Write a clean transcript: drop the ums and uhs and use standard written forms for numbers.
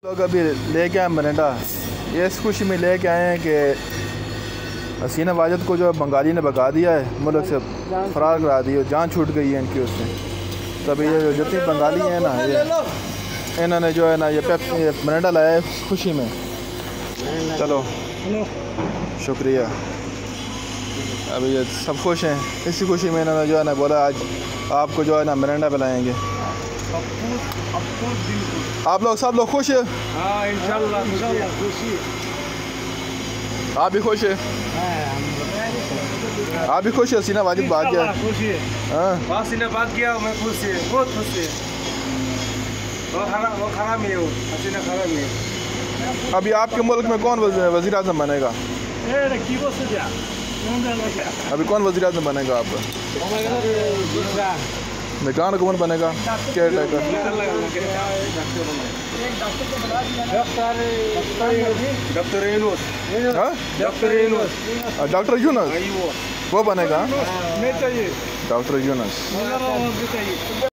लोग अभी लेके आए मरिंडा। ये इस खुशी में लेके आए हैं कि हसीना वाजिद को जो बंगाली ने भगा दिया है, मुल्क से फरार करा दी, जान छूट गई है इनकी उससे। तभी ये जितनी बंगाली हैं ना, ये इन्होंने जो है ना ये मरिंडा लाया है खुशी में। चलो शुक्रिया। अभी ये सब खुश हैं। इसी खुशी में इन्होंने जो है ना बोला आज आपको जो है ना मरिंडा पिलाएंगे। आप लोग सब लोग खुश है? हाँ इंशाल्लाह खुशी। आप भी खुश है? आप भी खुश है? हसीना वाजिद बात किया? खुशी है। हाँ हसीना बात किया, मैं खुश है, बहुत खुश है। वो खराब है, वो हसीना खराब है। अभी आपके मुल्क में कौन वज़ीर आज़म बनेगा? अभी कौन वज़ीर आज़म बनेगा आपका? निगरान हुकूमत बनेगा? Care taker? डॉक्टर यूनुस वो बनेगा? डॉक्टर यूनुस।